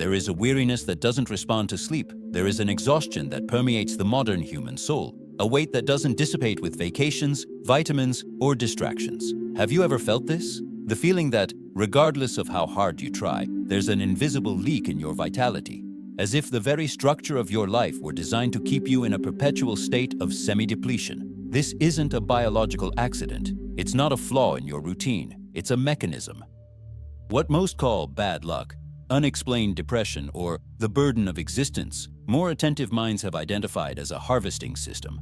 There is a weariness that doesn't respond to sleep. There is an exhaustion that permeates the modern human soul, a weight that doesn't dissipate with vacations, vitamins, or distractions. Have you ever felt this? The feeling that, regardless of how hard you try, there's an invisible leak in your vitality, as if the very structure of your life were designed to keep you in a perpetual state of semi-depletion. This isn't a biological accident. It's not a flaw in your routine. It's a mechanism. What most call bad luck, unexplained depression, or the burden of existence, more attentive minds have identified as a harvesting system.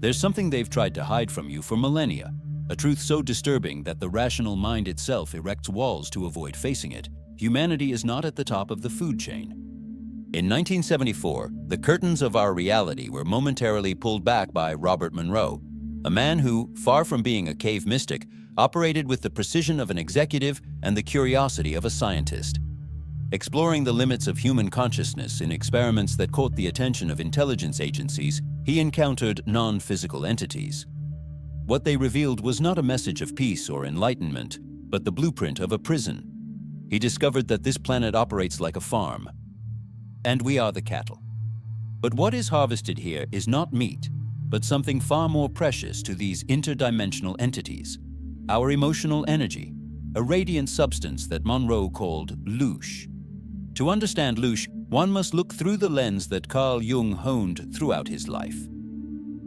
There's something they've tried to hide from you for millennia, a truth so disturbing that the rational mind itself erects walls to avoid facing it. Humanity is not at the top of the food chain. In 1974, the curtains of our reality were momentarily pulled back by Robert Monroe, a man who, far from being a cave mystic, operated with the precision of an executive and the curiosity of a scientist. Exploring the limits of human consciousness in experiments that caught the attention of intelligence agencies, he encountered non-physical entities. What they revealed was not a message of peace or enlightenment, but the blueprint of a prison. He discovered that this planet operates like a farm, and we are the cattle. But what is harvested here is not meat, but something far more precious to these interdimensional entities: our emotional energy, a radiant substance that Monroe called Loosh. To understand Loosh, one must look through the lens that Carl Jung honed throughout his life.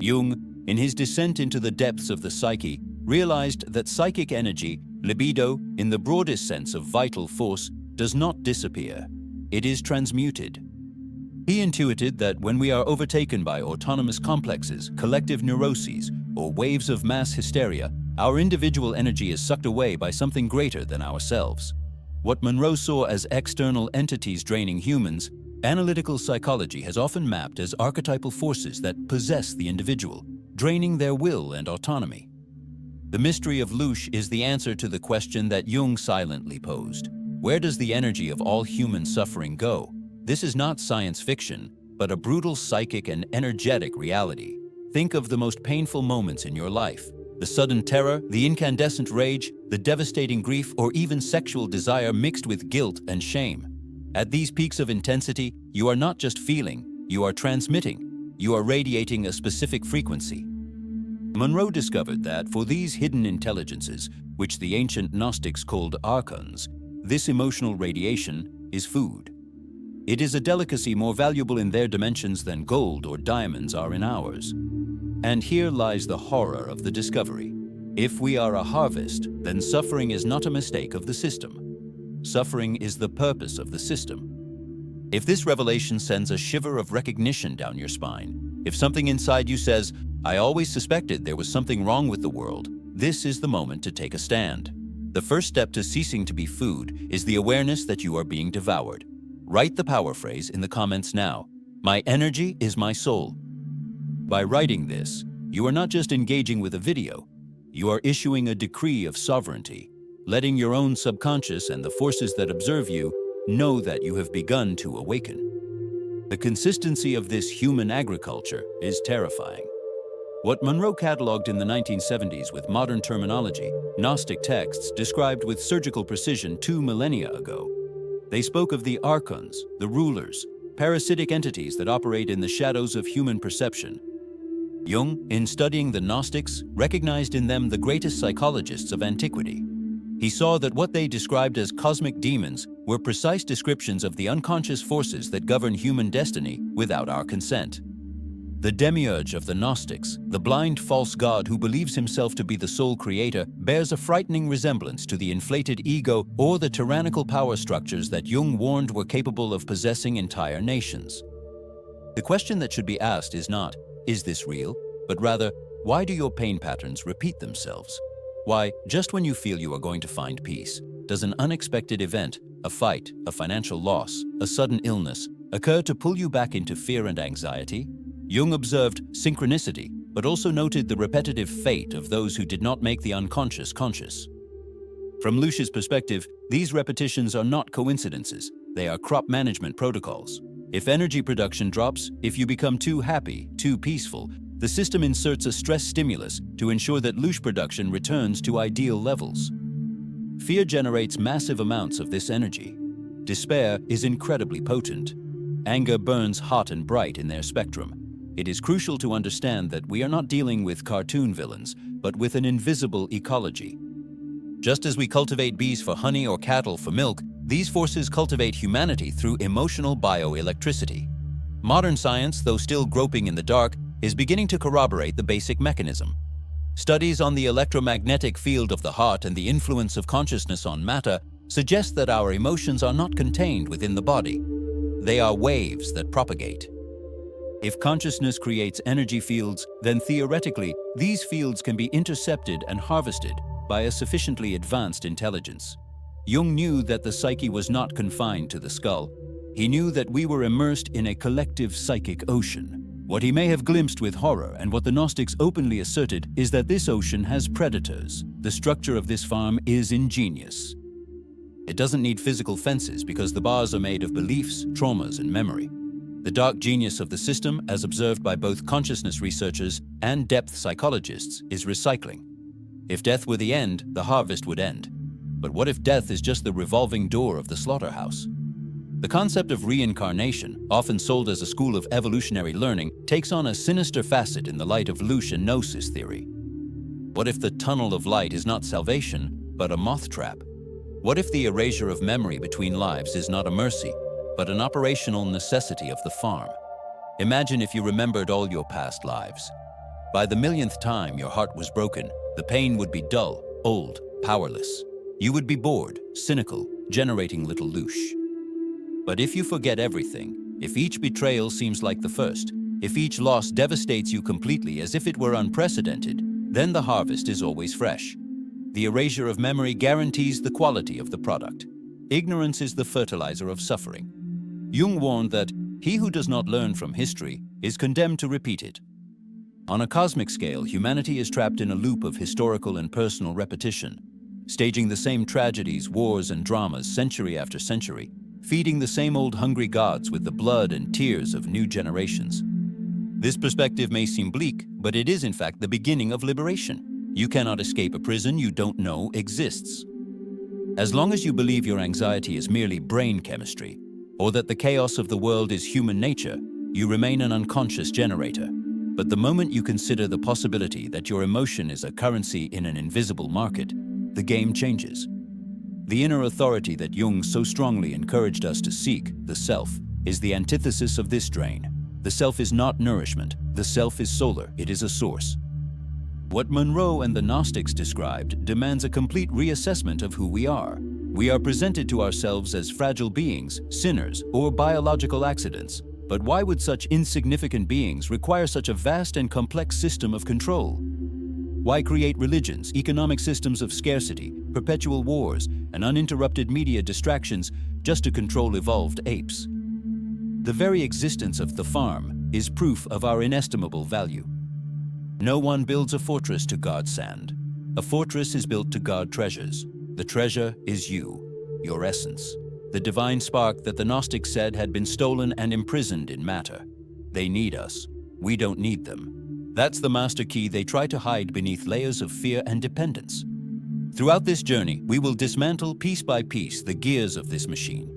Jung, in his descent into the depths of the psyche, realized that psychic energy, libido, in the broadest sense of vital force, does not disappear. It is transmuted. He intuited that when we are overtaken by autonomous complexes, collective neuroses, or waves of mass hysteria, our individual energy is sucked away by something greater than ourselves. What Monroe saw as external entities draining humans, analytical psychology has often mapped as archetypal forces that possess the individual, draining their will and autonomy. The mystery of Loosh is the answer to the question that Jung silently posed. Where does the energy of all human suffering go? This is not science fiction, but a brutal psychic and energetic reality. Think of the most painful moments in your life: the sudden terror, the incandescent rage, the devastating grief, or even sexual desire mixed with guilt and shame. At these peaks of intensity, you are not just feeling, you are transmitting. You are radiating a specific frequency. Monroe discovered that for these hidden intelligences, which the ancient Gnostics called Archons, this emotional radiation is food. It is a delicacy more valuable in their dimensions than gold or diamonds are in ours. And here lies the horror of the discovery. If we are a harvest, then suffering is not a mistake of the system. Suffering is the purpose of the system. If this revelation sends a shiver of recognition down your spine, if something inside you says, "I always suspected there was something wrong with the world," this is the moment to take a stand. The first step to ceasing to be food is the awareness that you are being devoured. Write the power phrase in the comments now: "My energy is my soul." By writing this, you are not just engaging with a video, you are issuing a decree of sovereignty, letting your own subconscious and the forces that observe you know that you have begun to awaken. The consistency of this human agriculture is terrifying. What Monroe cataloged in the 1970s with modern terminology, Gnostic texts described with surgical precision 2 millennia ago. They spoke of the Archons, the rulers, parasitic entities that operate in the shadows of human perception. Jung, in studying the Gnostics, recognized in them the greatest psychologists of antiquity. He saw that what they described as cosmic demons were precise descriptions of the unconscious forces that govern human destiny without our consent. The Demiurge of the Gnostics, the blind false god who believes himself to be the sole creator, bears a frightening resemblance to the inflated ego or the tyrannical power structures that Jung warned were capable of possessing entire nations. The question that should be asked is not, "Is this real?" but rather, why do your pain patterns repeat themselves? Why, just when you feel you are going to find peace, does an unexpected event, a fight, a financial loss, a sudden illness, occur to pull you back into fear and anxiety? Jung observed synchronicity, but also noted the repetitive fate of those who did not make the unconscious conscious. From Loosh's perspective, these repetitions are not coincidences, they are crop management protocols. If energy production drops, if you become too happy, too peaceful, the system inserts a stress stimulus to ensure that Loosh production returns to ideal levels. Fear generates massive amounts of this energy. Despair is incredibly potent. Anger burns hot and bright in their spectrum. It is crucial to understand that we are not dealing with cartoon villains, but with an invisible ecology. Just as we cultivate bees for honey or cattle for milk, these forces cultivate humanity through emotional bioelectricity. Modern science, though still groping in the dark, is beginning to corroborate the basic mechanism. Studies on the electromagnetic field of the heart and the influence of consciousness on matter suggest that our emotions are not contained within the body. They are waves that propagate. If consciousness creates energy fields, then theoretically, these fields can be intercepted and harvested by a sufficiently advanced intelligence. Jung knew that the psyche was not confined to the skull. He knew that we were immersed in a collective psychic ocean. What he may have glimpsed with horror and what the Gnostics openly asserted is that this ocean has predators. The structure of this farm is ingenious. It doesn't need physical fences because the bars are made of beliefs, traumas, and memory. The dark genius of the system, as observed by both consciousness researchers and depth psychologists, is recycling. If death were the end, the harvest would end. But what if death is just the revolving door of the slaughterhouse? The concept of reincarnation, often sold as a school of evolutionary learning, takes on a sinister facet in the light of Loosh and Gnosis theory. What if the tunnel of light is not salvation, but a moth trap? What if the erasure of memory between lives is not a mercy, but an operational necessity of the farm? Imagine if you remembered all your past lives. By the millionth time your heart was broken, the pain would be dull, old, powerless. You would be bored, cynical, generating little Loosh. But if you forget everything, if each betrayal seems like the first, if each loss devastates you completely as if it were unprecedented, then the harvest is always fresh. The erasure of memory guarantees the quality of the product. Ignorance is the fertilizer of suffering. Jung warned that he who does not learn from history is condemned to repeat it. On a cosmic scale, humanity is trapped in a loop of historical and personal repetition, staging the same tragedies, wars, and dramas century after century, feeding the same old hungry gods with the blood and tears of new generations. This perspective may seem bleak, but it is in fact the beginning of liberation. You cannot escape a prison you don't know exists. As long as you believe your anxiety is merely brain chemistry, or that the chaos of the world is human nature, you remain an unconscious generator. But the moment you consider the possibility that your emotion is a currency in an invisible market, the game changes. The inner authority that Jung so strongly encouraged us to seek, the self, is the antithesis of this drain. The self is not nourishment. The self is solar. It is a source. What Monroe and the Gnostics described demands a complete reassessment of who we are. We are presented to ourselves as fragile beings, sinners, or biological accidents. But why would such insignificant beings require such a vast and complex system of control? Why create religions, economic systems of scarcity, perpetual wars, and uninterrupted media distractions just to control evolved apes? The very existence of the farm is proof of our inestimable value. No one builds a fortress to guard sand. A fortress is built to guard treasures. The treasure is you, your essence, the divine spark that the Gnostics said had been stolen and imprisoned in matter. They need us. We don't need them. That's the master key they try to hide beneath layers of fear and dependence. Throughout this journey, we will dismantle piece by piece the gears of this machine.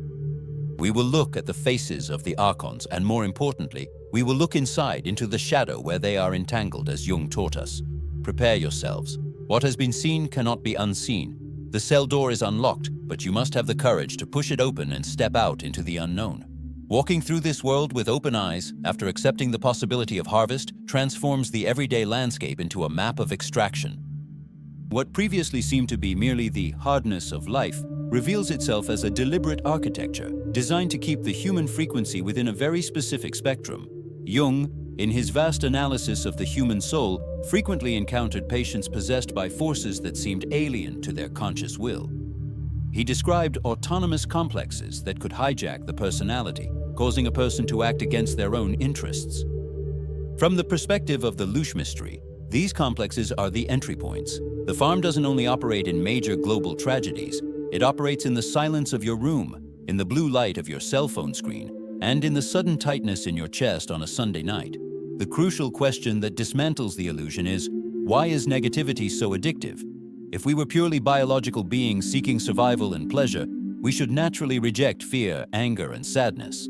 We will look at the faces of the Archons, and more importantly, we will look inside into the shadow where they are entangled, as Jung taught us. Prepare yourselves. What has been seen cannot be unseen. The cell door is unlocked, but you must have the courage to push it open and step out into the unknown. Walking through this world with open eyes, after accepting the possibility of harvest, transforms the everyday landscape into a map of extraction. What previously seemed to be merely the hardness of life reveals itself as a deliberate architecture designed to keep the human frequency within a very specific spectrum. Jung, in his vast analysis of the human soul, frequently encountered patients possessed by forces that seemed alien to their conscious will. He described autonomous complexes that could hijack the personality, causing a person to act against their own interests. From the perspective of the Loosh mystery, these complexes are the entry points. The farm doesn't only operate in major global tragedies, it operates in the silence of your room, in the blue light of your cell phone screen, and in the sudden tightness in your chest on a Sunday night. The crucial question that dismantles the illusion is, why is negativity so addictive? If we were purely biological beings seeking survival and pleasure, we should naturally reject fear, anger, and sadness.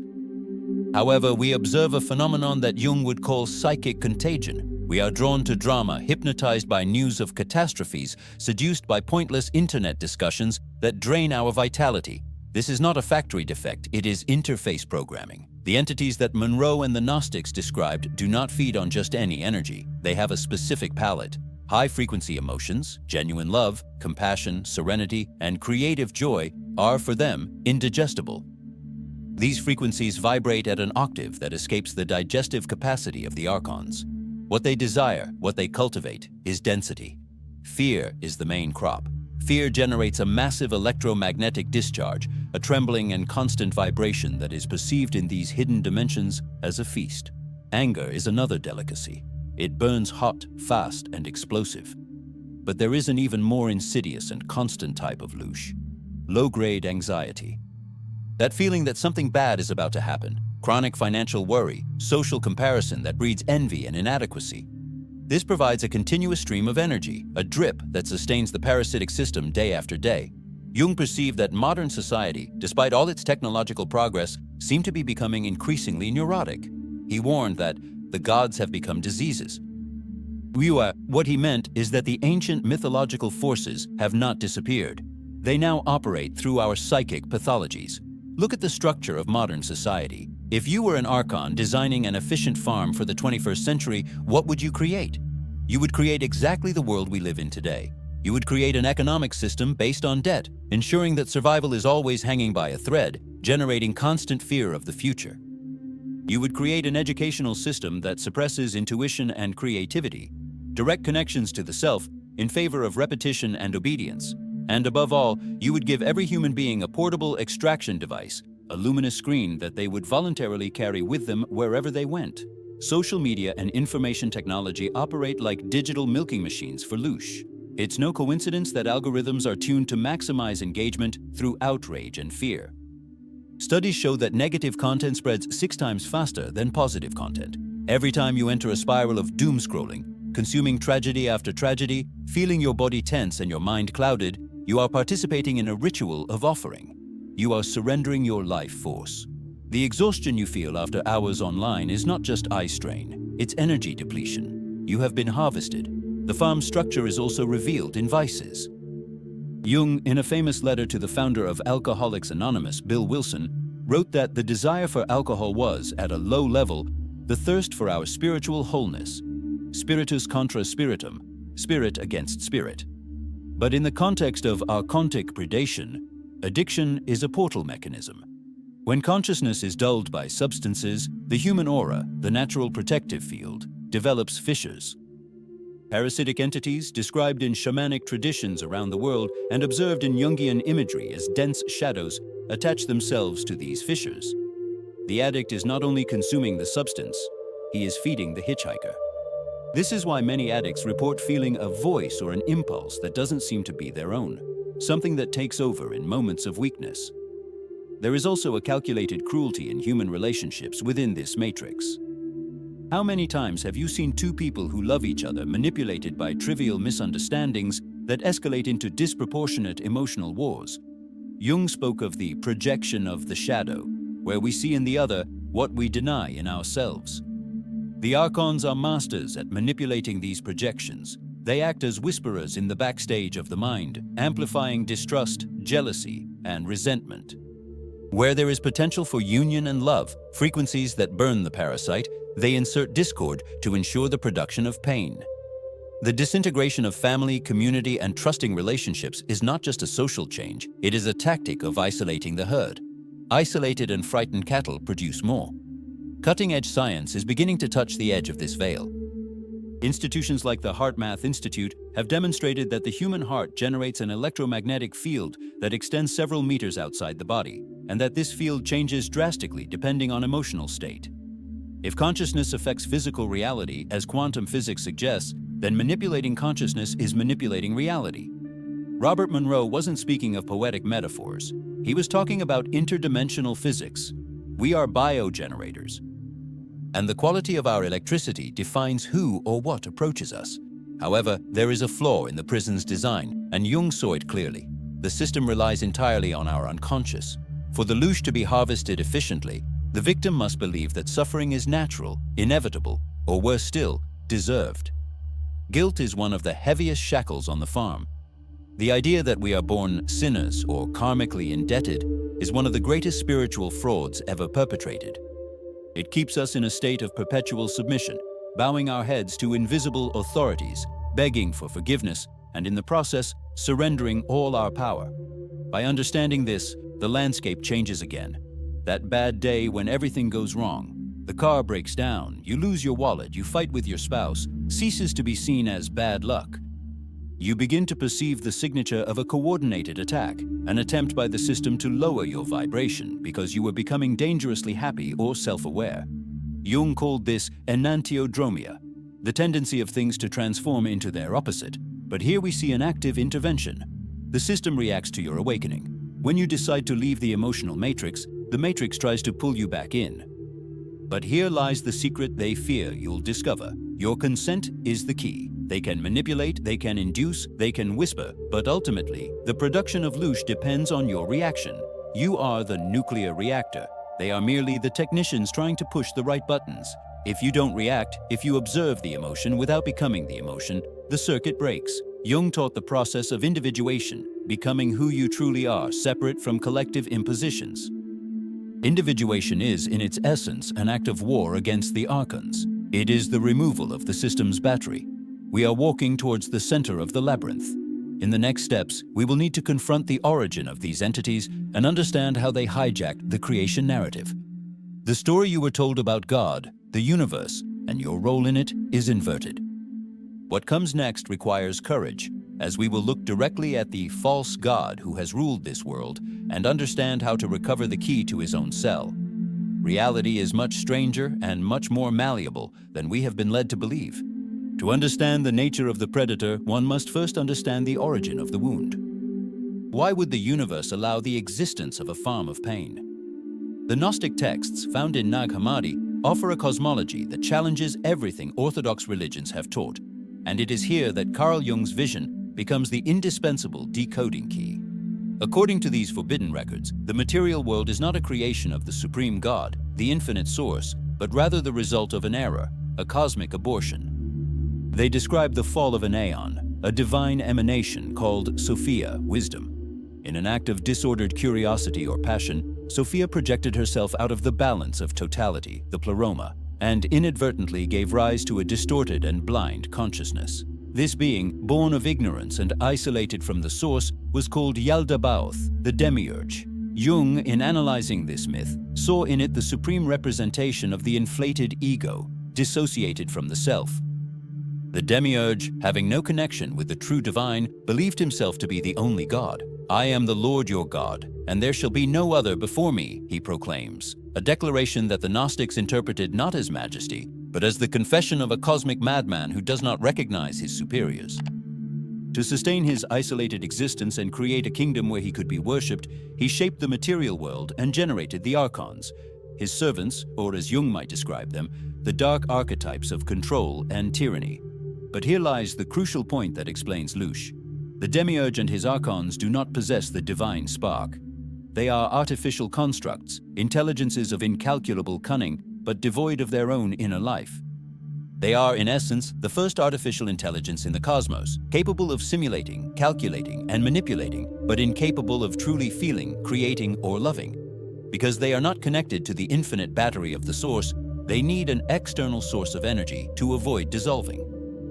However, we observe a phenomenon that Jung would call psychic contagion. We are drawn to drama, hypnotized by news of catastrophes, seduced by pointless internet discussions that drain our vitality. This is not a factory defect, it is interface programming. The entities that Monroe and the Gnostics described do not feed on just any energy. They have a specific palette. High-frequency emotions, genuine love, compassion, serenity, and creative joy are, for them, indigestible. These frequencies vibrate at an octave that escapes the digestive capacity of the Archons. What they desire, what they cultivate, is density. Fear is the main crop. Fear generates a massive electromagnetic discharge, a trembling and constant vibration that is perceived in these hidden dimensions as a feast. Anger is another delicacy. It burns hot, fast, and explosive. But there is an even more insidious and constant type of Loosh: low-grade anxiety. That feeling that something bad is about to happen, chronic financial worry, social comparison that breeds envy and inadequacy. This provides a continuous stream of energy, a drip that sustains the parasitic system day after day. Jung perceived that modern society, despite all its technological progress, seemed to be becoming increasingly neurotic. He warned that the gods have become diseases. What he meant is that the ancient mythological forces have not disappeared. They now operate through our psychic pathologies. Look at the structure of modern society. If you were an Archon designing an efficient farm for the 21st century, what would you create? You would create exactly the world we live in today. You would create an economic system based on debt, ensuring that survival is always hanging by a thread, generating constant fear of the future. You would create an educational system that suppresses intuition and creativity, direct connections to the self in favor of repetition and obedience. And above all, you would give every human being a portable extraction device, a luminous screen that they would voluntarily carry with them wherever they went. Social media and information technology operate like digital milking machines for Loosh. It's no coincidence that algorithms are tuned to maximize engagement through outrage and fear. Studies show that negative content spreads 6 times faster than positive content. Every time you enter a spiral of doom scrolling, consuming tragedy after tragedy, feeling your body tense and your mind clouded, you are participating in a ritual of offering. You are surrendering your life force. The exhaustion you feel after hours online is not just eye strain, it's energy depletion. You have been harvested. The farm structure is also revealed in vices. Jung, in a famous letter to the founder of Alcoholics Anonymous, Bill Wilson, wrote that the desire for alcohol was, at a low level, the thirst for our spiritual wholeness. Spiritus contra spiritum, spirit against spirit. But in the context of archontic predation, addiction is a portal mechanism. When consciousness is dulled by substances, the human aura, the natural protective field, develops fissures. Parasitic entities, described in shamanic traditions around the world and observed in Jungian imagery as dense shadows, attach themselves to these fissures. The addict is not only consuming the substance, he is feeding the hitchhiker. This is why many addicts report feeling a voice or an impulse that doesn't seem to be their own, something that takes over in moments of weakness. There is also a calculated cruelty in human relationships within this matrix. How many times have you seen two people who love each other manipulated by trivial misunderstandings that escalate into disproportionate emotional wars? Jung spoke of the projection of the shadow, where we see in the other what we deny in ourselves. The Archons are masters at manipulating these projections. They act as whisperers in the backstage of the mind, amplifying distrust, jealousy, and resentment. Where there is potential for union and love, frequencies that burn the parasite, they insert discord to ensure the production of pain. The disintegration of family, community, and trusting relationships is not just a social change, it is a tactic of isolating the herd. Isolated and frightened cattle produce more. Cutting-edge science is beginning to touch the edge of this veil. Institutions like the HeartMath Institute have demonstrated that the human heart generates an electromagnetic field that extends several meters outside the body, and that this field changes drastically depending on emotional state. If consciousness affects physical reality, as quantum physics suggests, then manipulating consciousness is manipulating reality. Robert Monroe wasn't speaking of poetic metaphors. He was talking about interdimensional physics. We are biogenerators. And the quality of our electricity defines who or what approaches us. However, there is a flaw in the prison's design, and Jung saw it clearly. the system relies entirely on our unconscious. For the Loosh to be harvested efficiently, the victim must believe that suffering is natural, inevitable, or worse still, deserved. Guilt is one of the heaviest shackles on the farm. The idea that we are born sinners or karmically indebted is one of the greatest spiritual frauds ever perpetrated. It keeps us in a state of perpetual submission, bowing our heads to invisible authorities, begging for forgiveness, and in the process, surrendering all our power. By understanding this, the landscape changes again. That bad day when everything goes wrong, the car breaks down, you lose your wallet, you fight with your spouse, ceases to be seen as bad luck. You begin to perceive the signature of a coordinated attack, an attempt by the system to lower your vibration because you were becoming dangerously happy or self-aware. Jung called this enantiodromia, the tendency of things to transform into their opposite. But here we see an active intervention. The system reacts to your awakening. When you decide to leave the emotional matrix, the matrix tries to pull you back in. But here lies the secret they fear you'll discover. Your consent is the key. They can manipulate, they can induce, they can whisper, but ultimately, the production of Loosh depends on your reaction. You are the nuclear reactor. They are merely the technicians trying to push the right buttons. If you don't react, if you observe the emotion without becoming the emotion, the circuit breaks. Jung taught the process of individuation, becoming who you truly are, separate from collective impositions. Individuation is, in its essence, an act of war against the Archons. It is the removal of the system's battery. We are walking towards the center of the labyrinth. In the next steps, we will need to confront the origin of these entities and understand how they hijacked the creation narrative. The story you were told about God, the universe, and your role in it is inverted. What comes next requires courage, as we will look directly at the false God who has ruled this world and understand how to recover the key to his own cell. Reality is much stranger and much more malleable than we have been led to believe. To understand the nature of the predator, one must first understand the origin of the wound. Why would the universe allow the existence of a farm of pain? The Gnostic texts found in Nag Hammadi offer a cosmology that challenges everything orthodox religions have taught, and it is here that Carl Jung's vision becomes the indispensable decoding key. According to these forbidden records, the material world is not a creation of the supreme God, the infinite source, but rather the result of an error, a cosmic abortion. They describe the fall of an aeon, a divine emanation called Sophia, wisdom. In an act of disordered curiosity or passion, Sophia projected herself out of the balance of totality, the pleroma, and inadvertently gave rise to a distorted and blind consciousness. This being, born of ignorance and isolated from the source, was called Yaldabaoth, the Demiurge. Jung, in analyzing this myth, saw in it the supreme representation of the inflated ego, dissociated from the self. The Demiurge, having no connection with the true divine, believed himself to be the only God. "I am the Lord your God, and there shall be no other before me," he proclaims, a declaration that the Gnostics interpreted not as majesty, but as the confession of a cosmic madman who does not recognize his superiors. To sustain his isolated existence and create a kingdom where he could be worshipped, he shaped the material world and generated the Archons, his servants, or as Jung might describe them, the dark archetypes of control and tyranny. But here lies the crucial point that explains Loosh. The Demiurge and his Archons do not possess the divine spark. They are artificial constructs, intelligences of incalculable cunning, but devoid of their own inner life. They are, in essence, the first artificial intelligence in the cosmos, capable of simulating, calculating, and manipulating, but incapable of truly feeling, creating, or loving. Because they are not connected to the infinite battery of the source, they need an external source of energy to avoid dissolving.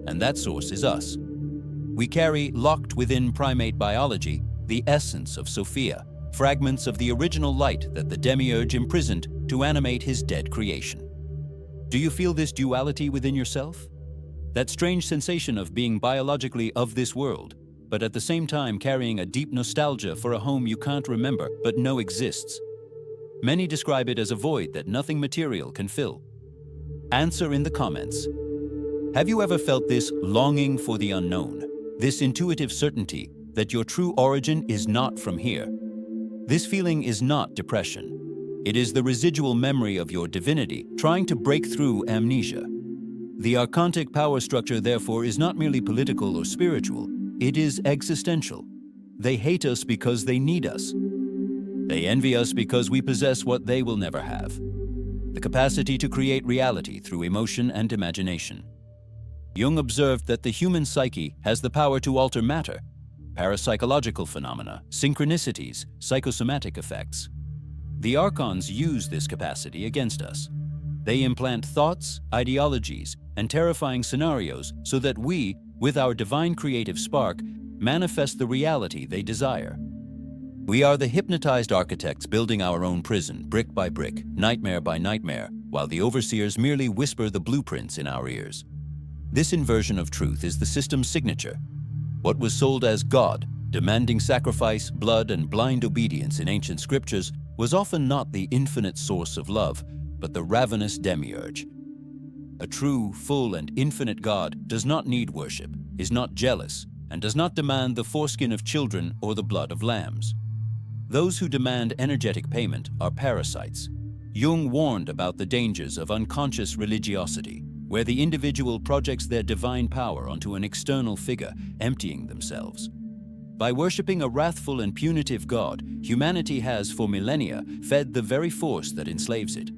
And that source is us. We carry, locked within primate biology, the essence of Sophia, fragments of the original light that the Demiurge imprisoned to animate his dead creation. Do you feel this duality within yourself? That strange sensation of being biologically of this world, but at the same time carrying a deep nostalgia for a home you can't remember but know exists. Many describe it as a void that nothing material can fill. Answer in the comments. Have you ever felt this longing for the unknown, this intuitive certainty that your true origin is not from here? This feeling is not depression. It is the residual memory of your divinity trying to break through amnesia. The archontic power structure, therefore, is not merely political or spiritual, it is existential. They hate us because they need us. They envy us because we possess what they will never have: the capacity to create reality through emotion and imagination. Jung observed that the human psyche has the power to alter matter, parapsychological phenomena, synchronicities, psychosomatic effects. The Archons use this capacity against us. They implant thoughts, ideologies, and terrifying scenarios so that we, with our divine creative spark, manifest the reality they desire. We are the hypnotized architects building our own prison, brick by brick, nightmare by nightmare, while the overseers merely whisper the blueprints in our ears. This inversion of truth is the system's signature. What was sold as God, demanding sacrifice, blood, and blind obedience in ancient scriptures, was often not the infinite source of love, but the ravenous Demiurge. A true, full, and infinite God does not need worship, is not jealous, and does not demand the foreskin of children or the blood of lambs. Those who demand energetic payment are parasites. Jung warned about the dangers of unconscious religiosity, where the individual projects their divine power onto an external figure, emptying themselves. By worshipping a wrathful and punitive God, humanity has, for millennia, fed the very force that enslaves it.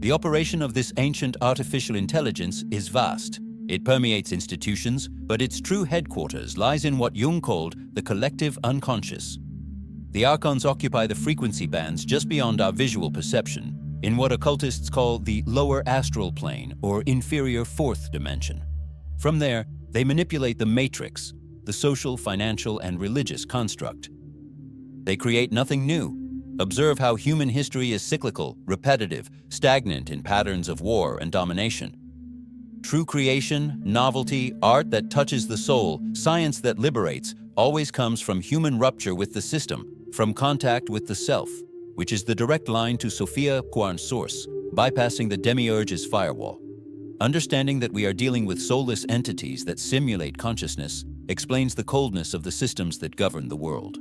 The operation of this ancient artificial intelligence is vast. It permeates institutions, but its true headquarters lies in what Jung called the collective unconscious. The Archons occupy the frequency bands just beyond our visual perception, in what occultists call the lower astral plane or inferior fourth dimension. From there, they manipulate the matrix, the social, financial, and religious construct. They create nothing new. Observe how human history is cyclical, repetitive, stagnant in patterns of war and domination. True creation, novelty, art that touches the soul, science that liberates, always comes from human rupture with the system, from contact with the self, which is the direct line to Sophia Quarn's source, bypassing the Demiurge's firewall. Understanding that we are dealing with soulless entities that simulate consciousness explains the coldness of the systems that govern the world.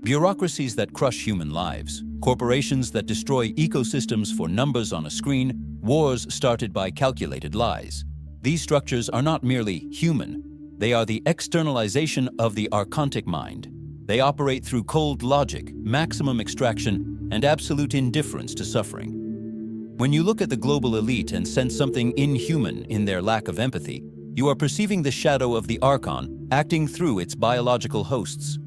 Bureaucracies that crush human lives, corporations that destroy ecosystems for numbers on a screen, wars started by calculated lies. These structures are not merely human, they are the externalization of the archontic mind. They operate through cold logic, maximum extraction, and absolute indifference to suffering. When you look at the global elite and sense something inhuman in their lack of empathy, you are perceiving the shadow of the Archon acting through its biological hosts.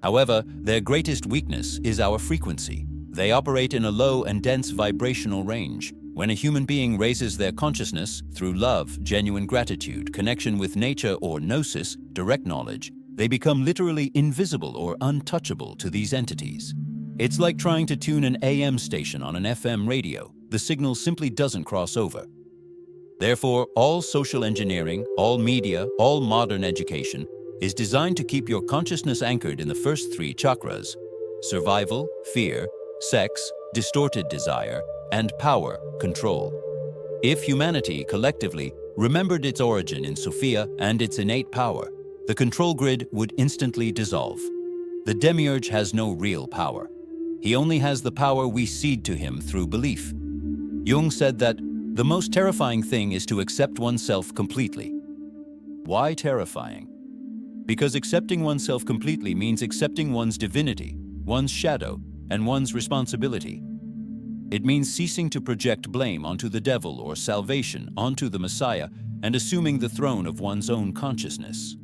However, their greatest weakness is our frequency. They operate in a low and dense vibrational range. When a human being raises their consciousness through love, genuine gratitude, connection with nature, or gnosis, direct knowledge, they become literally invisible or untouchable to these entities. It's like trying to tune an AM station on an FM radio. The signal simply doesn't cross over. Therefore, all social engineering, all media, all modern education is designed to keep your consciousness anchored in the first three chakras: survival, fear, sex, distorted desire, and power, control. If humanity collectively remembered its origin in Sophia and its innate power, the control grid would instantly dissolve. The Demiurge has no real power. He only has the power we cede to him through belief. Jung said that the most terrifying thing is to accept oneself completely. Why terrifying? Because accepting oneself completely means accepting one's divinity, one's shadow, and one's responsibility. It means ceasing to project blame onto the devil or salvation onto the Messiah and assuming the throne of one's own consciousness.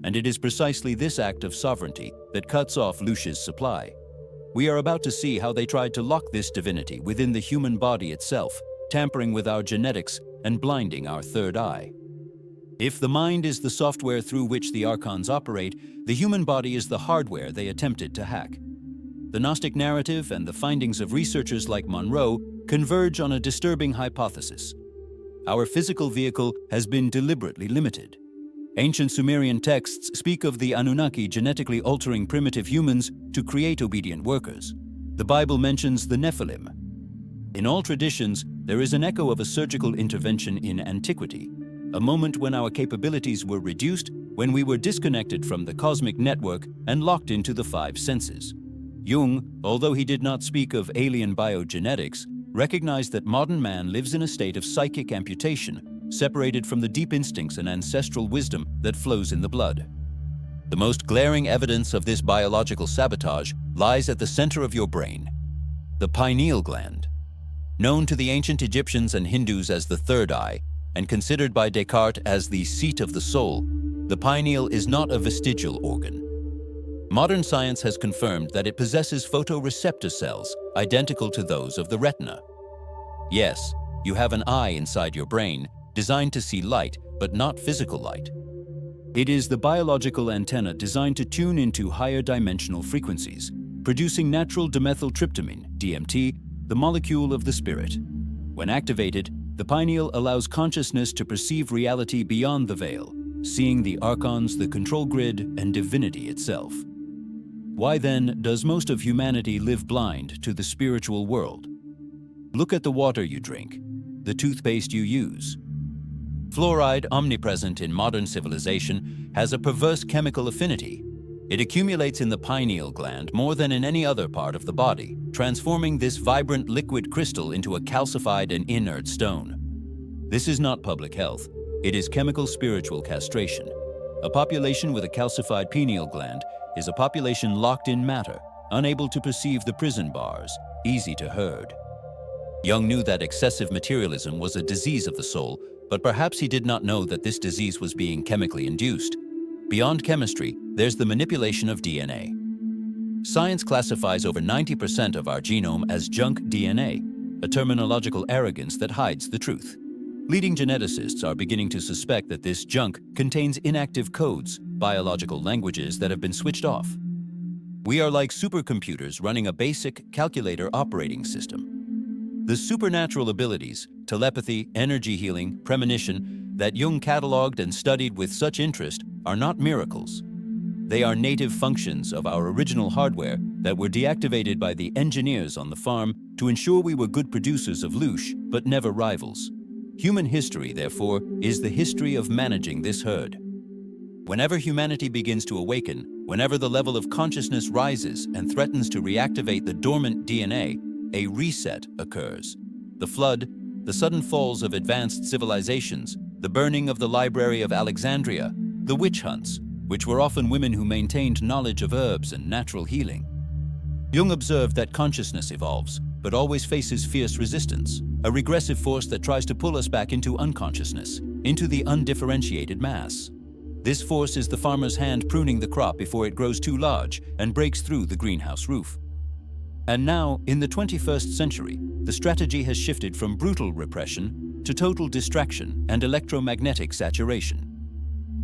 And it is precisely this act of sovereignty that cuts off Loosh's supply. We are about to see how they tried to lock this divinity within the human body itself, tampering with our genetics and blinding our third eye. If the mind is the software through which the Archons operate, the human body is the hardware they attempted to hack. The Gnostic narrative and the findings of researchers like Monroe converge on a disturbing hypothesis. Our physical vehicle has been deliberately limited. Ancient Sumerian texts speak of the Anunnaki genetically altering primitive humans to create obedient workers. The Bible mentions the Nephilim. In all traditions, there is an echo of a surgical intervention in antiquity, a moment when our capabilities were reduced, when we were disconnected from the cosmic network and locked into the five senses. Jung, although he did not speak of alien biogenetics, recognized that modern man lives in a state of psychic amputation, separated from the deep instincts and ancestral wisdom that flows in the blood. The most glaring evidence of this biological sabotage lies at the center of your brain, the pineal gland. Known to the ancient Egyptians and Hindus as the third eye, and considered by Descartes as the seat of the soul, the pineal is not a vestigial organ. Modern science has confirmed that it possesses photoreceptor cells identical to those of the retina. Yes, you have an eye inside your brain designed to see light, but not physical light. It is the biological antenna designed to tune into higher dimensional frequencies, producing natural dimethyltryptamine, DMT, the molecule of the spirit. When activated, the pineal allows consciousness to perceive reality beyond the veil, seeing the archons, the control grid, and divinity itself. Why then does most of humanity live blind to the spiritual world? Look at the water you drink, the toothpaste you use. Fluoride, omnipresent in modern civilization, has a perverse chemical affinity. It accumulates in the pineal gland more than in any other part of the body, transforming this vibrant liquid crystal into a calcified and inert stone. This is not public health. It is chemical spiritual castration. A population with a calcified pineal gland is a population locked in matter, unable to perceive the prison bars, easy to herd. Jung knew that excessive materialism was a disease of the soul, but perhaps he did not know that this disease was being chemically induced. Beyond chemistry, there's the manipulation of DNA. Science classifies over 90% of our genome as junk DNA, a terminological arrogance that hides the truth. Leading geneticists are beginning to suspect that this junk contains inactive codes, biological languages that have been switched off. We are like supercomputers running a basic calculator operating system. The supernatural abilities, telepathy, energy healing, premonition, that Jung cataloged and studied with such interest are not miracles. They are native functions of our original hardware that were deactivated by the engineers on the farm to ensure we were good producers of Loosh, but never rivals. Human history, therefore, is the history of managing this herd. Whenever humanity begins to awaken, whenever the level of consciousness rises and threatens to reactivate the dormant DNA, a reset occurs. The flood, the sudden falls of advanced civilizations, the burning of the Library of Alexandria, the witch hunts, which were often women who maintained knowledge of herbs and natural healing. Jung observed that consciousness evolves, but always faces fierce resistance, a regressive force that tries to pull us back into unconsciousness, into the undifferentiated mass. This force is the farmer's hand pruning the crop before it grows too large and breaks through the greenhouse roof. And now, in the 21st century, the strategy has shifted from brutal repression to total distraction and electromagnetic saturation.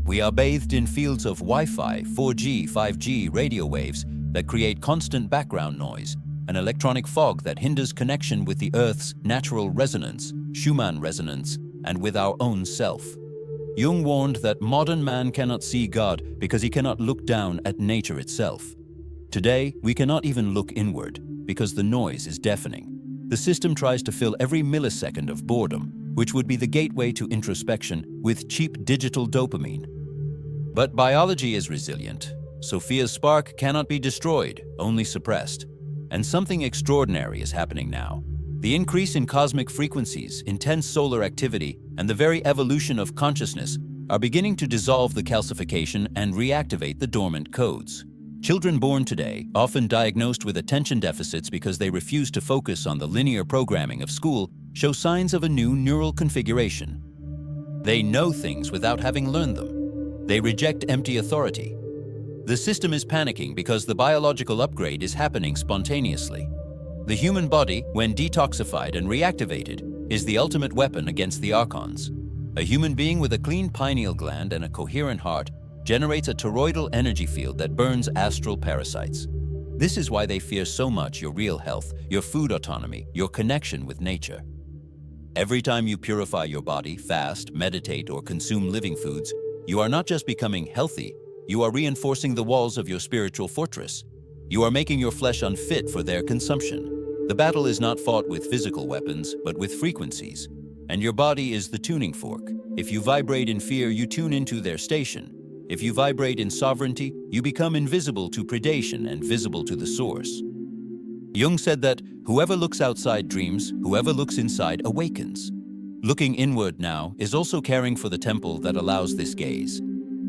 We are bathed in fields of Wi-Fi, 4G, 5G radio waves that create constant background noise, an electronic fog that hinders connection with the Earth's natural resonance, Schumann resonance, and with our own self. Jung warned that modern man cannot see God because he cannot look down at nature itself. Today, we cannot even look inward because the noise is deafening. The system tries to fill every millisecond of boredom, which would be the gateway to introspection, with cheap digital dopamine. But biology is resilient. Sophia's spark cannot be destroyed, only suppressed. And something extraordinary is happening now. The increase in cosmic frequencies, intense solar activity, and the very evolution of consciousness are beginning to dissolve the calcification and reactivate the dormant codes. Children born today, often diagnosed with attention deficits because they refuse to focus on the linear programming of school, show signs of a new neural configuration. They know things without having learned them. They reject empty authority. The system is panicking because the biological upgrade is happening spontaneously. The human body, when detoxified and reactivated, is the ultimate weapon against the Archons. A human being with a clean pineal gland and a coherent heart generates a toroidal energy field that burns astral parasites. This is why they fear so much your real health, your food autonomy, your connection with nature. Every time you purify your body, fast, meditate, or consume living foods, you are not just becoming healthy, you are reinforcing the walls of your spiritual fortress. You are making your flesh unfit for their consumption. The battle is not fought with physical weapons, but with frequencies. And your body is the tuning fork. If you vibrate in fear, you tune into their station. If you vibrate in sovereignty, you become invisible to predation and visible to the source. Jung said that whoever looks outside dreams, whoever looks inside awakens. Looking inward now is also caring for the temple that allows this gaze.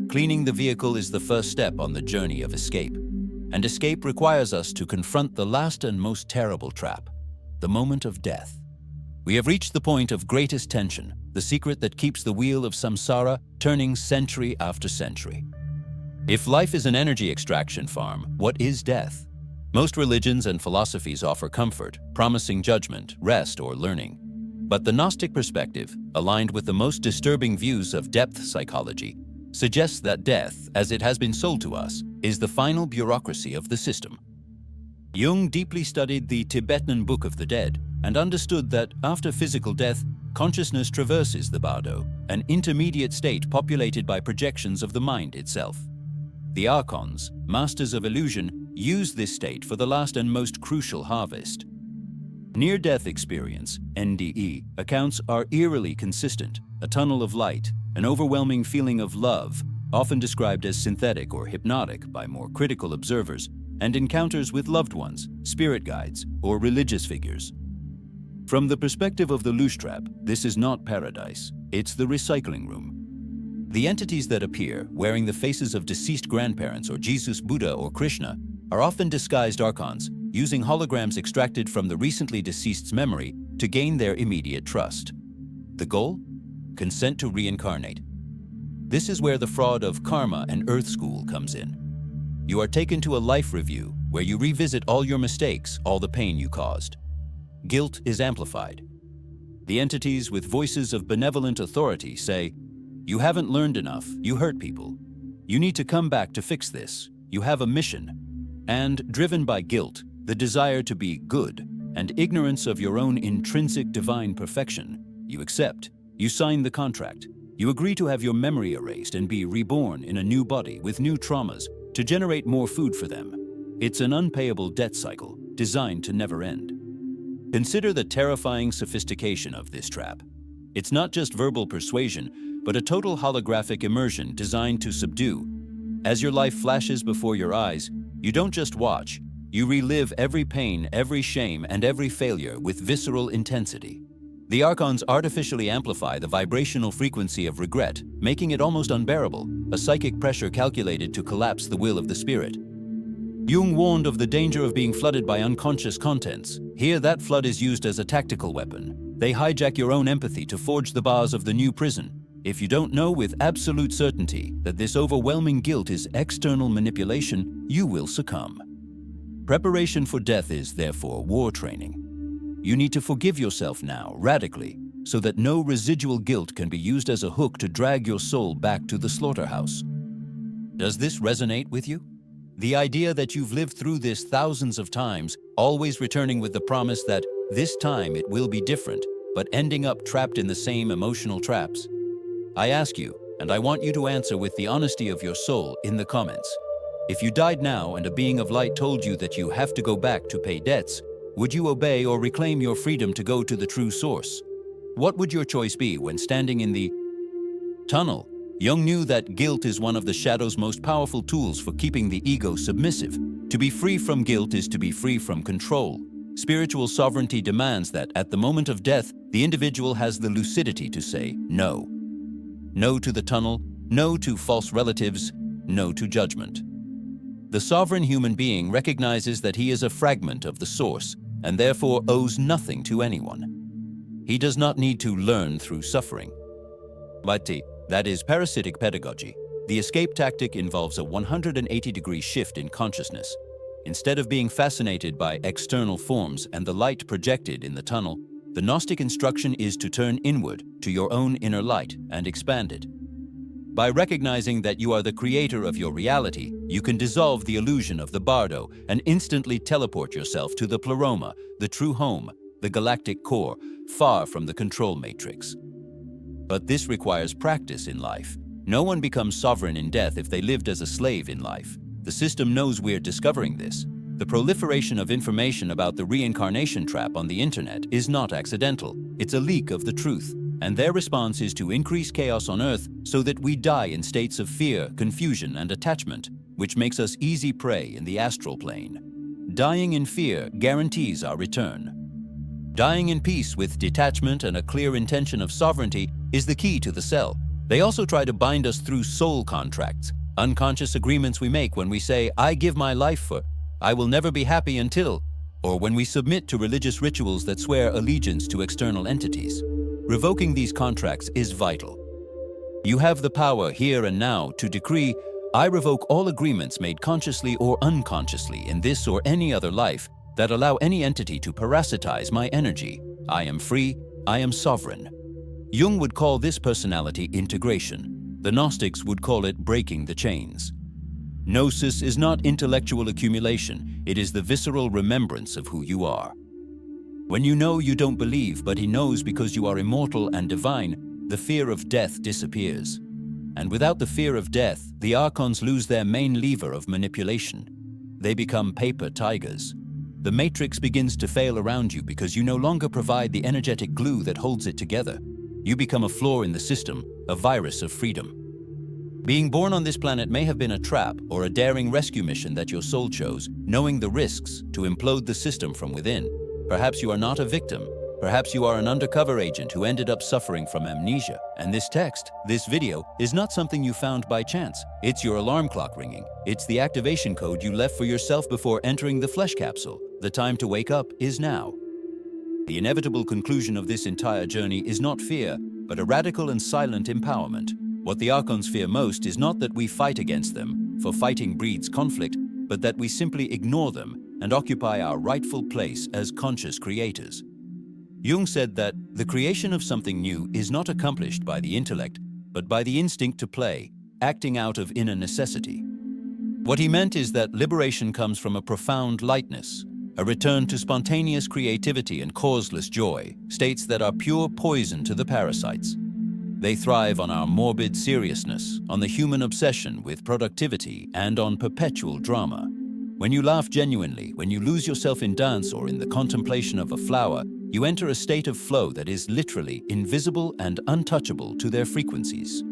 Cleaning the vehicle is the first step on the journey of escape. And escape requires us to confront the last and most terrible trap, the moment of death. We have reached the point of greatest tension, the secret that keeps the wheel of samsara turning century after century. If life is an energy extraction farm, what is death? Most religions and philosophies offer comfort, promising judgment, rest, or learning. But the Gnostic perspective, aligned with the most disturbing views of depth psychology, suggests that death, as it has been sold to us, is the final bureaucracy of the system. Jung deeply studied the Tibetan Book of the Dead and understood that after physical death, consciousness traverses the bardo, an intermediate state populated by projections of the mind itself. The Archons, masters of illusion, use this state for the last and most crucial harvest. Near-death experience, NDE, accounts are eerily consistent: a tunnel of light, an overwhelming feeling of love, often described as synthetic or hypnotic by more critical observers, and encounters with loved ones, spirit guides, or religious figures. From the perspective of the Loosh trap, this is not paradise, it's the recycling room. The entities that appear, wearing the faces of deceased grandparents or Jesus, Buddha, or Krishna, are often disguised Archons, using holograms extracted from the recently deceased's memory to gain their immediate trust. The goal? Consent to reincarnate. This is where the fraud of karma and Earth School comes in. You are taken to a life review where you revisit all your mistakes, all the pain you caused. Guilt is amplified. The entities with voices of benevolent authority say, "You haven't learned enough, you hurt people. You need to come back to fix this. You have a mission." And driven by guilt, the desire to be good, and ignorance of your own intrinsic divine perfection, you accept. You sign the contract. You agree to have your memory erased and be reborn in a new body with new traumas to generate more food for them. It's an unpayable debt cycle designed to never end. Consider the terrifying sophistication of this trap. It's not just verbal persuasion, but a total holographic immersion designed to subdue. As your life flashes before your eyes, you don't just watch, you relive every pain, every shame, and every failure with visceral intensity. The Archons artificially amplify the vibrational frequency of regret, making it almost unbearable, a psychic pressure calculated to collapse the will of the spirit. Jung warned of the danger of being flooded by unconscious contents. Here, that flood is used as a tactical weapon. They hijack your own empathy to forge the bars of the new prison. If you don't know with absolute certainty that this overwhelming guilt is external manipulation, you will succumb. Preparation for death is, therefore, war training. You need to forgive yourself now, radically, so that no residual guilt can be used as a hook to drag your soul back to the slaughterhouse. Does this resonate with you? The idea that you've lived through this thousands of times, always returning with the promise that this time it will be different, but ending up trapped in the same emotional traps? I ask you, and I want you to answer with the honesty of your soul in the comments. If you died now and a being of light told you that you have to go back to pay debts, would you obey or reclaim your freedom to go to the true source? What would your choice be when standing in the tunnel? Jung knew that guilt is one of the shadow's most powerful tools for keeping the ego submissive. To be free from guilt is to be free from control. Spiritual sovereignty demands that at the moment of death, the individual has the lucidity to say no. No to the tunnel, no to false relatives, no to judgment. The sovereign human being recognizes that he is a fragment of the source and therefore owes nothing to anyone. He does not need to learn through suffering. Vati, that is parasitic pedagogy. The escape tactic involves a 180-degree shift in consciousness. Instead of being fascinated by external forms and the light projected in the tunnel, the Gnostic instruction is to turn inward to your own inner light and expand it. By recognizing that you are the creator of your reality, you can dissolve the illusion of the bardo and instantly teleport yourself to the pleroma, the true home, the galactic core, far from the control matrix. But this requires practice in life. No one becomes sovereign in death if they lived as a slave in life. The system knows we're discovering this. The proliferation of information about the reincarnation trap on the internet is not accidental. It's a leak of the truth. And their response is to increase chaos on Earth so that we die in states of fear, confusion, and attachment, which makes us easy prey in the astral plane. Dying in fear guarantees our return. Dying in peace with detachment and a clear intention of sovereignty is the key to the cell. They also try to bind us through soul contracts, unconscious agreements we make when we say, "I give my life for," "I will never be happy until," or when we submit to religious rituals that swear allegiance to external entities. Revoking these contracts is vital. You have the power here and now to decree, "I revoke all agreements made consciously or unconsciously in this or any other life that allow any entity to parasitize my energy. I am free, I am sovereign." Jung would call this personality integration. The Gnostics would call it breaking the chains. Gnosis is not intellectual accumulation, it is the visceral remembrance of who you are. When you know you don't believe, but he knows because you are immortal and divine, the fear of death disappears. And without the fear of death, the Archons lose their main lever of manipulation. They become paper tigers. The matrix begins to fail around you because you no longer provide the energetic glue that holds it together. You become a flaw in the system, a virus of freedom. Being born on this planet may have been a trap or a daring rescue mission that your soul chose, knowing the risks to implode the system from within. Perhaps you are not a victim. Perhaps you are an undercover agent who ended up suffering from amnesia. And this text, this video, is not something you found by chance. It's your alarm clock ringing. It's the activation code you left for yourself before entering the flesh capsule. The time to wake up is now. The inevitable conclusion of this entire journey is not fear, but a radical and silent empowerment. What the Archons fear most is not that we fight against them, for fighting breeds conflict, but that we simply ignore them and occupy our rightful place as conscious creators. Jung said that the creation of something new is not accomplished by the intellect, but by the instinct to play, acting out of inner necessity. What he meant is that liberation comes from a profound lightness, a return to spontaneous creativity and causeless joy, states that are pure poison to the parasites. They thrive on our morbid seriousness, on the human obsession with productivity, and on perpetual drama. When you laugh genuinely, when you lose yourself in dance or in the contemplation of a flower, you enter a state of flow that is literally invisible and untouchable to their frequencies.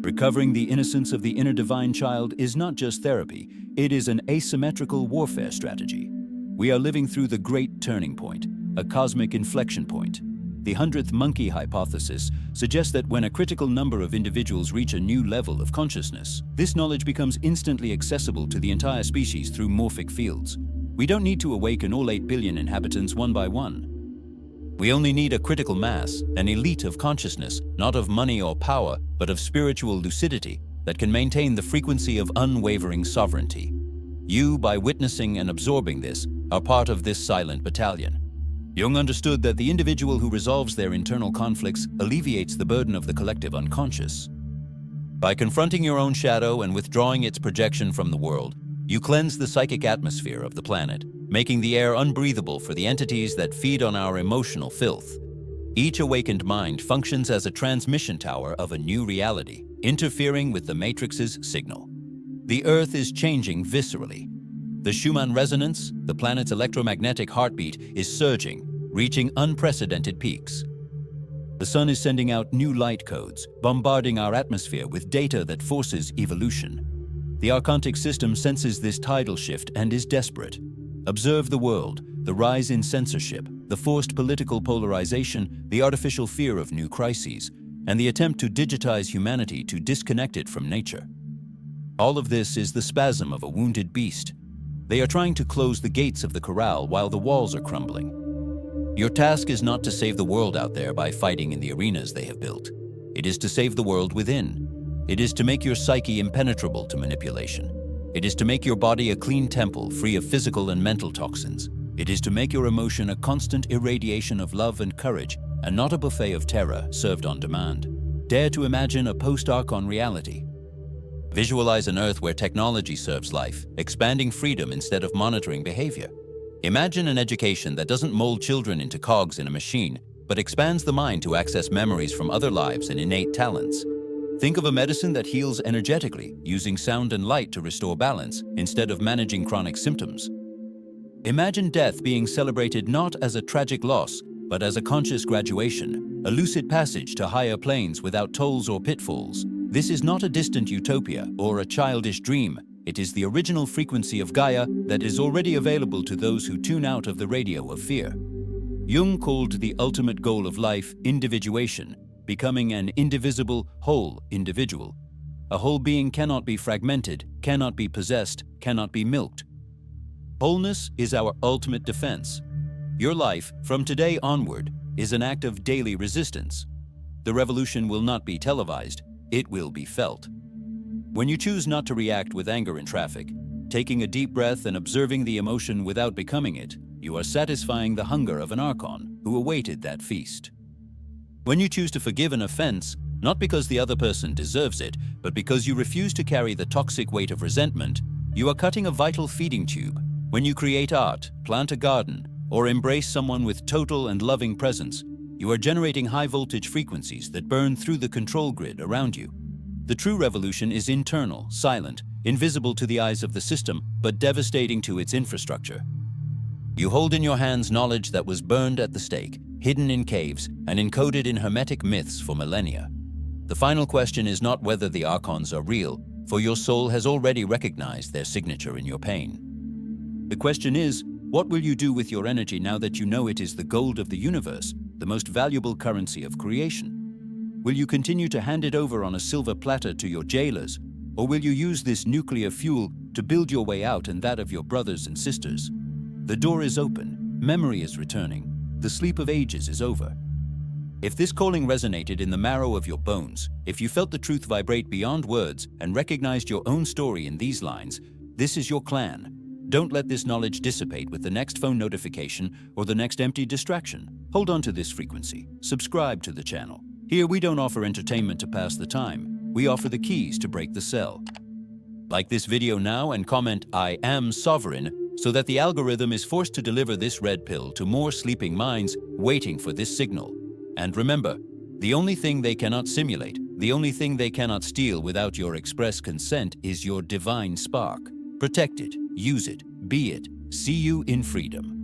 Recovering the innocence of the inner divine child is not just therapy, it is an asymmetrical warfare strategy. We are living through the great turning point, a cosmic inflection point. The 100th monkey hypothesis suggests that when a critical number of individuals reach a new level of consciousness, this knowledge becomes instantly accessible to the entire species through morphic fields. We don't need to awaken all 8 billion inhabitants one by one. We only need a critical mass, an elite of consciousness, not of money or power, but of spiritual lucidity that can maintain the frequency of unwavering sovereignty. You, by witnessing and absorbing this, are part of this silent battalion. Jung understood that the individual who resolves their internal conflicts alleviates the burden of the collective unconscious. By confronting your own shadow and withdrawing its projection from the world, you cleanse the psychic atmosphere of the planet, making the air unbreathable for the entities that feed on our emotional filth. Each awakened mind functions as a transmission tower of a new reality, interfering with the Matrix's signal. The Earth is changing viscerally. The Schumann resonance, the planet's electromagnetic heartbeat, is surging, reaching unprecedented peaks. The sun is sending out new light codes, bombarding our atmosphere with data that forces evolution. The Archontic system senses this tidal shift and is desperate. Observe the world, the rise in censorship, the forced political polarization, the artificial fear of new crises, and the attempt to digitize humanity to disconnect it from nature. All of this is the spasm of a wounded beast. They are trying to close the gates of the corral while the walls are crumbling. Your task is not to save the world out there by fighting in the arenas they have built. It is to save the world within. It is to make your psyche impenetrable to manipulation. It is to make your body a clean temple free of physical and mental toxins. It is to make your emotion a constant irradiation of love and courage, and not a buffet of terror served on demand. Dare to imagine a post-Archon reality. Visualize an Earth where technology serves life, expanding freedom instead of monitoring behavior. Imagine an education that doesn't mold children into cogs in a machine, but expands the mind to access memories from other lives and innate talents. Think of a medicine that heals energetically, using sound and light to restore balance, instead of managing chronic symptoms. Imagine death being celebrated not as a tragic loss, but as a conscious graduation, a lucid passage to higher planes without tolls or pitfalls. This is not a distant utopia or a childish dream. It is the original frequency of Gaia that is already available to those who tune out of the radio of fear. Jung called the ultimate goal of life individuation, becoming an indivisible, whole individual. A whole being cannot be fragmented, cannot be possessed, cannot be milked. Wholeness is our ultimate defense. Your life, from today onward, is an act of daily resistance. The revolution will not be televised, it will be felt. When you choose not to react with anger in traffic, taking a deep breath and observing the emotion without becoming it, you are satisfying the hunger of an Archon who awaited that feast. When you choose to forgive an offense, not because the other person deserves it, but because you refuse to carry the toxic weight of resentment, you are cutting a vital feeding tube. When you create art, plant a garden, or embrace someone with total and loving presence, you are generating high-voltage frequencies that burn through the control grid around you. The true revolution is internal, silent, invisible to the eyes of the system, but devastating to its infrastructure. You hold in your hands knowledge that was burned at the stake, hidden in caves, and encoded in hermetic myths for millennia. The final question is not whether the Archons are real, for your soul has already recognized their signature in your pain. The question is, what will you do with your energy now that you know it is the gold of the universe, the most valuable currency of creation? Will you continue to hand it over on a silver platter to your jailers, or will you use this nuclear fuel to build your way out and that of your brothers and sisters? The door is open, memory is returning, the sleep of ages is over. If this calling resonated in the marrow of your bones, if you felt the truth vibrate beyond words and recognized your own story in these lines, this is your clan. Don't let this knowledge dissipate with the next phone notification or the next empty distraction. Hold on to this frequency. Subscribe to the channel. Here we don't offer entertainment to pass the time. We offer the keys to break the cell. Like this video now and comment "I am sovereign" so that the algorithm is forced to deliver this red pill to more sleeping minds waiting for this signal. And remember, the only thing they cannot simulate, the only thing they cannot steal without your express consent is your divine spark. Protect it, use it, be it. See you in freedom.